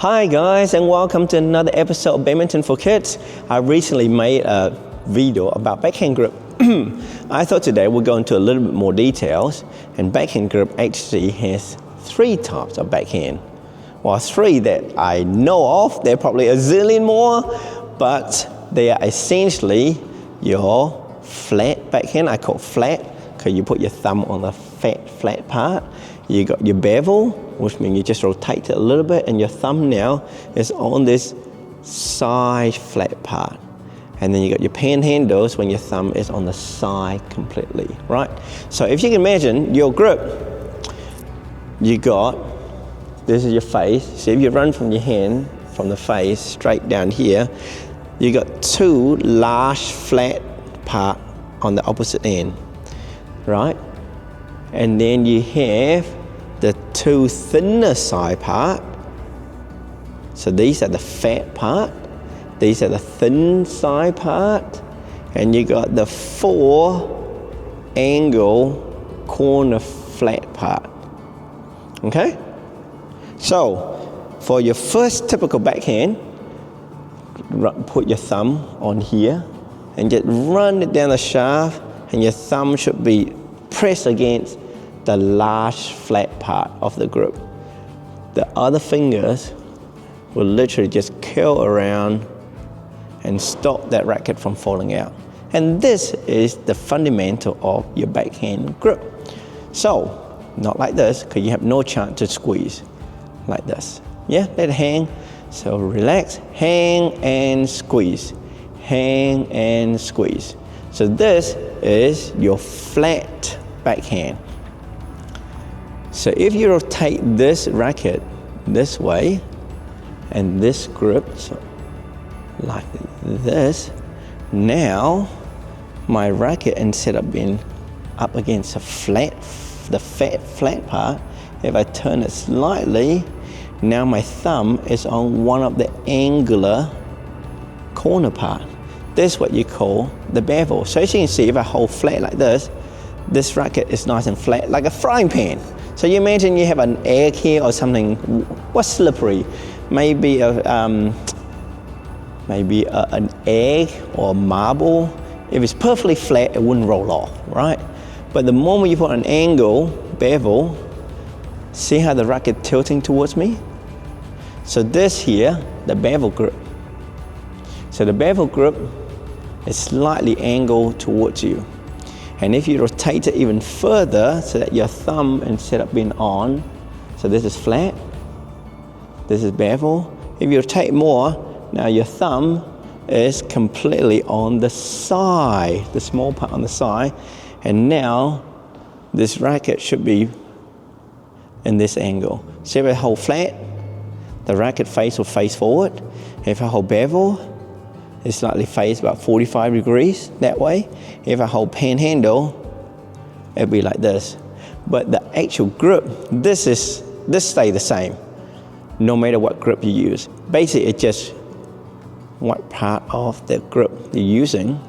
Hi guys, and welcome to another episode of Badminton for Kids. I recently made a video about backhand grip. I thought today we'll go into a little bit more details, and backhand grip actually has three types of backhand. Well, three that I know of. There are probably a zillion more, but they are essentially your flat backhand. I call flat because you put your thumb on the flat part. You got your bevel, which means you just rotate it a little bit, and your thumb now is on this side flat part. And then you got your panhandles when your thumb is on the side completely, right? So if you can imagine your grip, you got, this is your face. So if you run from your hand, from the face straight down here, you got two large flat part on the opposite end, right? And then you have the two thinner side part. So these are the fat part. These are the thin side part. And you got the four angle corner flat part. Okay? So for your first typical backhand, put your thumb on here and just run it down the shaft, and your thumb should be pressed against the large flat part of the grip. The other fingers will literally just curl around and stop that racket from falling out. And this is the fundamental of your backhand grip. So, not like this, because you have no chance to squeeze. Like this. Yeah, let it hang. So relax, hang and squeeze. Hang and squeeze. So this is your flat backhand. So if you rotate this racket this way and this grip, so like this, now my racket, instead of being up against the flat part, if I turn it slightly, now my thumb is on one of the angular corner part. This is what you call the bevel. So as you can see, if I hold flat like this racket is nice and flat, like a frying pan. So you imagine you have an egg here or something. What's slippery? Maybe an egg or a marble. If it's perfectly flat, it wouldn't roll off, right? But the moment you put an angle bevel, see how the racket tilting towards me? So this here, the bevel grip. So the bevel grip is slightly angled towards you. And if you rotate it even further so that your thumb, instead of being on, so this is flat, this is bevel. If you rotate more, now your thumb is completely on the side, the small part on the side. And now this racket should be in this angle. So if I hold flat, the racket face will face forward. If I hold bevel, it's slightly face about 45 degrees that way. If I hold panhandle, it'll be like this. But the actual grip, this stay the same, no matter what grip you use. Basically, it's just what part of the grip you're using,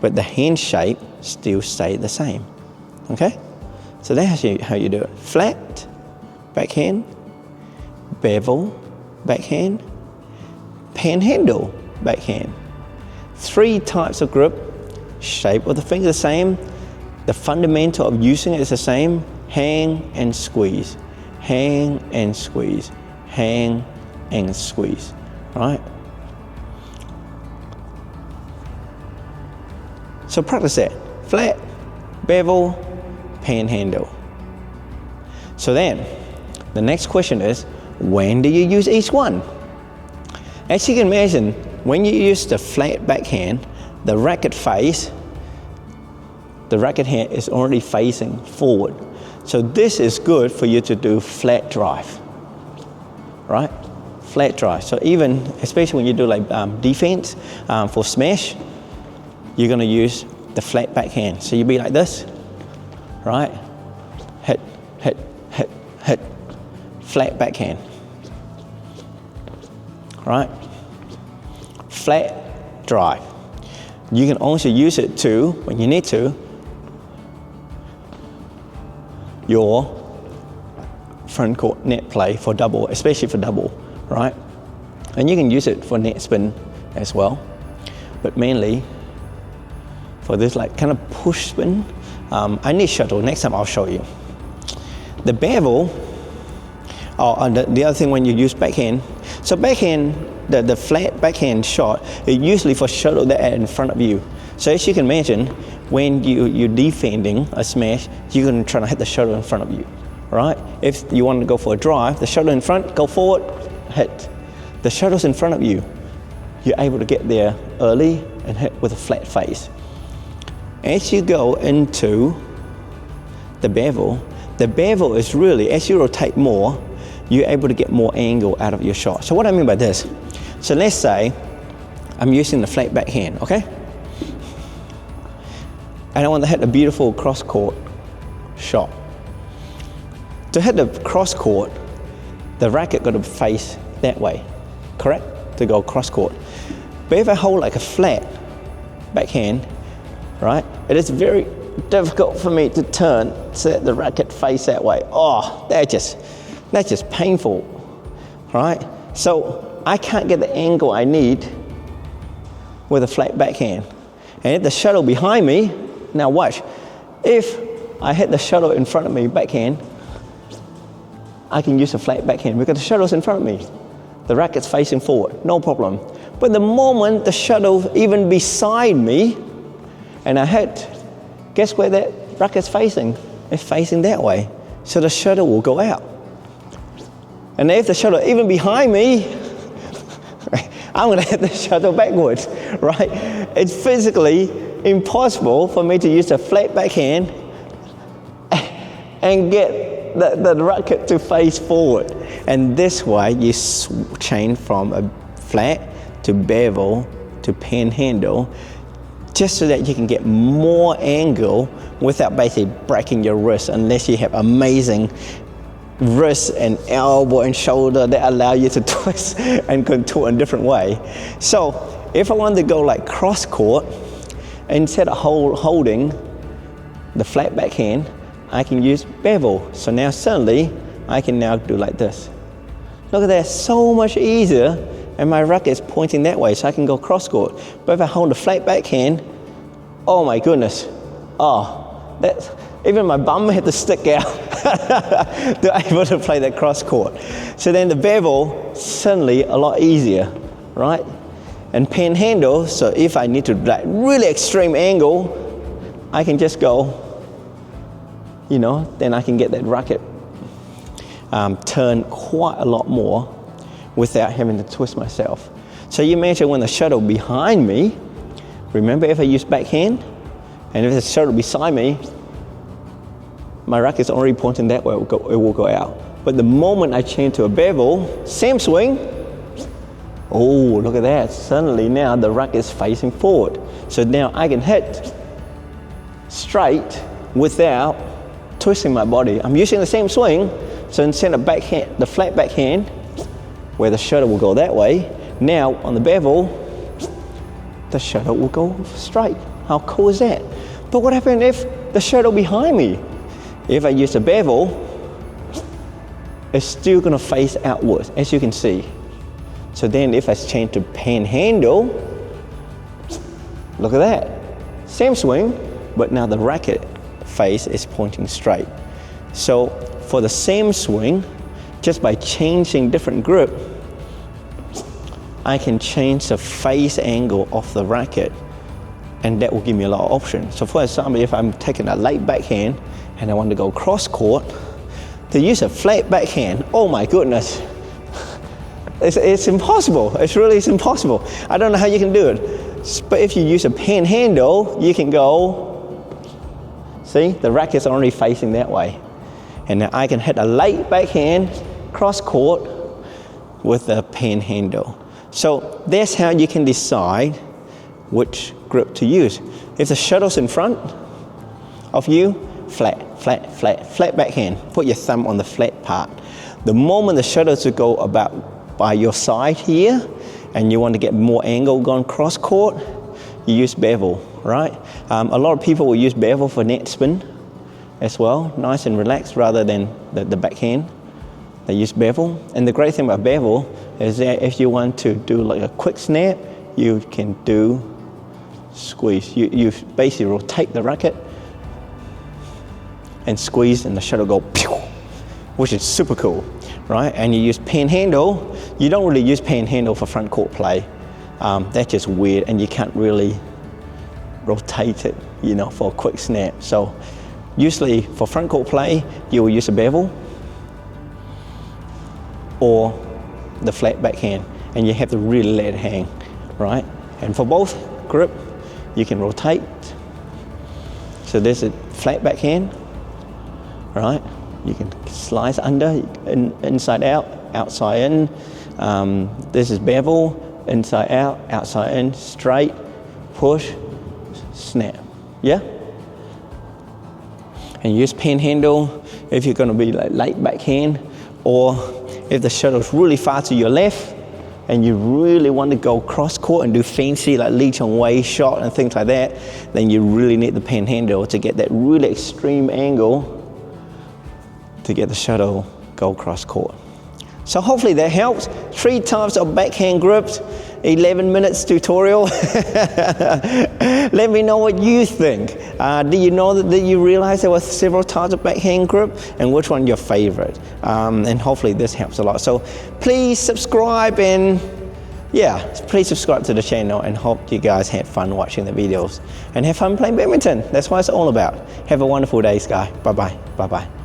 but the hand shape still stay the same. Okay? So that's how you do it. Flat backhand, bevel backhand, panhandle backhand. Three types of grip. Shape of the finger the same. The fundamental of using it is the same. Hang and squeeze. Hang and squeeze. Hang and squeeze. Right? So practice that. Flat, bevel, panhandle. So then, the next question is, when do you use each one? As you can imagine, when you use the flat backhand, the racket face, the racket hand is already facing forward. So this is good for you to do flat drive, right? Flat drive. So even, especially when you do like defense for smash, you're gonna use the flat backhand. So you'll be like this, right? Hit, hit, hit, hit. Flat backhand, right? Flat drive. You can also use it to, when you need to, your front court net play for double, especially for double, right? And you can use it for net spin as well, but mainly for this like kind of push spin. I need shuttle, next time I'll show you. The bevel, and the other thing when you use backhand, so backhand, the flat backhand shot, is usually for shuttle that are in front of you. So as you can imagine, when you're defending a smash, you're going to try to hit the shuttle in front of you, right? If you want to go for a drive, the shuttle in front, go forward, hit. The shuttle's in front of you, you're able to get there early and hit with a flat face. As you go into the bevel is really, as you rotate more, you're able to get more angle out of your shot. So what I mean by this, so let's say I'm using the flat backhand, okay? And I want to hit a beautiful cross-court shot. To hit the cross-court, the racket got to face that way, correct? To go cross-court. But if I hold like a flat backhand, right, it is very difficult for me to turn so that the racket face that way. Oh, that's just painful, right? So I can't get the angle I need with a flat backhand. And if the shuttle behind me, now watch, if I hit the shuttle in front of me backhand, I can use a flat backhand because the shuttle's in front of me. The racket's facing forward, no problem. But the moment the shuttle even beside me and I hit, guess where that racket's facing? It's facing that way. So the shuttle will go out. And if the shuttle even behind me, I'm going to hit the shuttle backwards, right? It's physically impossible for me to use a flat backhand and get the racket to face forward. And this way you change from a flat to bevel to panhandle, just so that you can get more angle without basically breaking your wrist, unless you have amazing wrist and elbow and shoulder that allow you to twist and contour in a different way. So if I wanted to go like cross court, instead of holding the flat backhand, I can use bevel. So now suddenly I can now do like this. Look at that, so much easier, and my racket is pointing that way, so I can go cross court. But if I hold the flat backhand, oh my goodness, that's, even my bum had to stick out to be able to play that cross court. So then the bevel, suddenly a lot easier, right? And panhandle, so if I need to like really extreme angle, I can just go, then I can get that racket turn quite a lot more without having to twist myself. So you imagine when the shuttle behind me, remember if I use backhand, and if the shuttle beside me, my racket's already pointing that way, it will go out. But the moment I change to a bevel, same swing, oh, look at that, suddenly now the racket's facing forward. So now I can hit straight without twisting my body. I'm using the same swing, so instead of backhand, the flat backhand, where the shuttle will go that way, now on the bevel, the shuttle will go straight. How cool is that? But what happens if the shuttle behind me? If I use a bevel, it's still gonna face outwards, as you can see. So then if I change to panhandle, look at that. Same swing, but now the racket face is pointing straight. So for the same swing, just by changing different grip, I can change the face angle of the racket, and that will give me a lot of options. So for example, if I'm taking a late backhand and I want to go cross court, to use a flat backhand, oh my goodness, it's impossible. It's really impossible. I don't know how you can do it. But if you use a panhandle, you can go, see, the racket's already facing that way. And now I can hit a late backhand cross court with a panhandle. So that's how you can decide which grip to use. If the shuttle's in front of you, flat backhand. Put your thumb on the flat part. The moment the shuttle to go about by your side here, and you want to get more angle going cross court, you use bevel, right? A lot of people will use bevel for net spin as well, nice and relaxed rather than the backhand. They use bevel, and the great thing about bevel is that if you want to do like a quick snap, you can do squeeze. You basically rotate the racket and squeeze, and the shuttle go pew, which is super cool, right? And you use panhandle. You don't really use panhandle for front court play. That's just weird, and you can't really rotate it, you know, for a quick snap. So usually for front court play, you will use a bevel or the flat backhand, and you have to really let it hang, right? And for both grip, you can rotate. So there's a flat backhand, right? You can slice under, inside out, outside in. This is bevel, inside out, outside in, straight, push, snap, yeah? And use panhandle if you're gonna be like late backhand, or if the shuttle's really far to your left and you really want to go cross court and do fancy like Lee Chong Wei shot and things like that, then you really need the panhandle to get that really extreme angle to get the shuttle go cross court. So hopefully that helps. 3 types of backhand grips, 11 minutes tutorial. Let me know what you think. Do you know that you realize there were several types of backhand grip, and which one your favorite? And hopefully this helps a lot. So please subscribe, and yeah, please subscribe to the channel, and hope you guys had fun watching the videos and have fun playing badminton. That's what it's all about. Have a wonderful day, Sky. Bye-bye. Bye-bye.